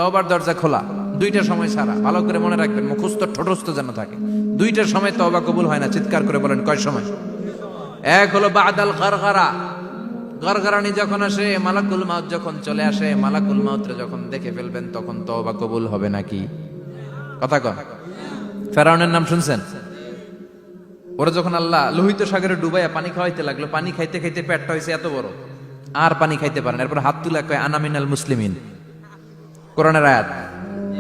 তওবার দরজা খোলা, দুইটা সময় ছাড়া। ভালো করে মনে রাখবেন, মুখস্থ ঠোঁটস্থ যেন থাকে। দুইটার সময় তওবা কবুল হয় না। চিৎকার করে বলেন কয় সময়? এক হলো বাদাল গারগারা, গারগারানি যখন আসে, মালাকুল মাউত যখন চলে আসে, মালাকুল মাউতরে যখন দেখে ফেলবেন তখন তওবা কবুল হবে নাকি? কথা কন। ফেরাউনের নাম শুনছেন? ওরা যখন আল্লাহ লোহিত সাগরে ডুবাইয়া পানি খাওয়াইতে লাগলো, পানি খাইতে খাইতে পেটটা হয়েছে এত বড়, আর পানি খাইতে পারেন। এরপর হাত তুলে কয় আনা মিনাল মুসলিমিন। কোরআনের আয়াত,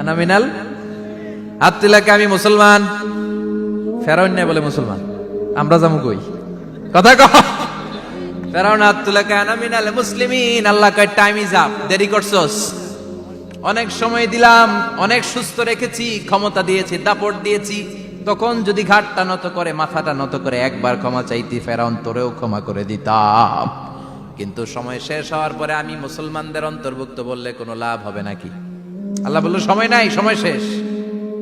আনা মিনাল, হাত তুলে কয় আমি মুসলমান। ফেরাউন না বলে মুসলমান, আমরা যাবো কই? কথা কহ। ফেরাউন হাত তুলে কয় আনা মিনাল মুসলিমিন। আল্লাহ কয় টাইম ইজ আপ, দেরি করছস, অনেক সময় দিলাম, অনেক সুস্থ রেখেছি, ক্ষমতা দিয়েছি, দাপট দিয়েছি, তখন যদি ঘাটটা নত করে, মাথাটা নত করে একবার ক্ষমা চাইতি, ফেরাউন তোরেও ক্ষমা করে দিতাম। কিন্তু সময় শেষ হওয়ার পরে আমি মুসলমানদের অন্তর্ভুক্ত বললে কোনো লাভ হবে নাকি? আল্লাহ বলল সময় নাই, সময় শেষ।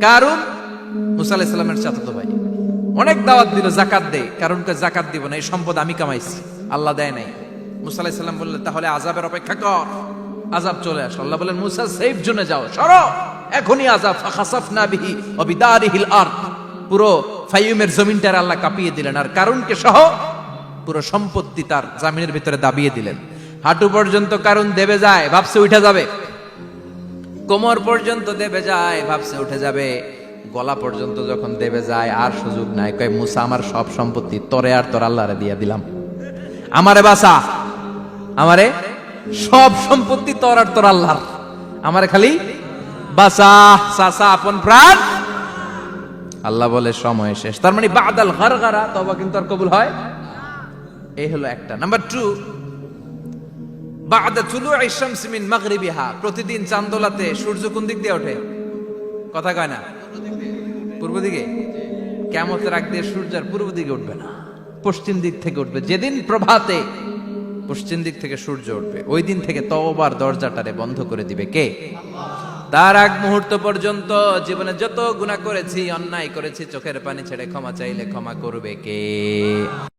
কারণ মুসা আলাইহিস সালামের চাচাতো ভাই অনেক দাওয়াত দিল, জাকাত দে। কারণকে জাকাত দিব না, এই সম্পদ আমি কামাইছি, আল্লাহ দেয় নাই। মুসা আলাইহিস সালাম বললেন তাহলে আযাবের অপেক্ষা কর, আযাব চলে আসলো। আল্লাহ বলেন মুসা সেফ জোনে যাও, সরো, এখনই আযাব। ফাখাসাফনা বিহি ওয়া বিদারিহিল আরদ, পুরো ফাইয়ুমের জমিনটার আল্লাহ কাঁপিয়ে দিলেন, আর কারুনকে সহ পুরো সম্পত্তি তার জামিনের ভিতরে দাবিয়ে দিলেন। হাঁটু পর্যন্ত কারুন দেবে যায়, ভাবছে উঠে যাবে। কোমর পর্যন্ত দেবে যায়, ভাবছে উঠে যাবে। গলা পর্যন্ত যখন দেবে যায়, আর সুযোগ নাই। কয় মুসা আমার সব সম্পত্তি তোরে আর তোর আল্লাহরে দিয়ে দিলাম, আমারে বাঁচা, আমারে সব সম্পত্তি তোর আর তোর আল্লাহর, আমারে খালি বাঁচা, চাচা আপন প্রাণ। আল্লাহ বলে সময় শেষ। তার মানে বাদাল গারগারা তওবা কিন্তু আর কবুল হয়। এই হলো একটা। নাম্বার 2, বাদা তুলুই শামস মিন মাগরিবিহা, প্রতিদিন চাঁদোলাতে সূর্য কোন দিক দিয়ে ওঠে? কথা কয় না? পূর্ব দিকে। কিয়ামতের আগ দিয়ে সূর্য আর পূর্ব দিকে উঠবে না, পশ্চিম দিক থেকে উঠবে। যেদিন প্রভাতে পশ্চিম দিক থেকে সূর্য উঠবে, ওই দিন থেকে তওবার দরজাটারে বন্ধ করে দিবে কে? তার আগ মুহূর্ত পর্যন্ত জীবনে যত গুনাহ করেছি, অন্যায় করেছি, চোখের পানি ছেড়ে ক্ষমা চাইলে ক্ষমা করবে কে?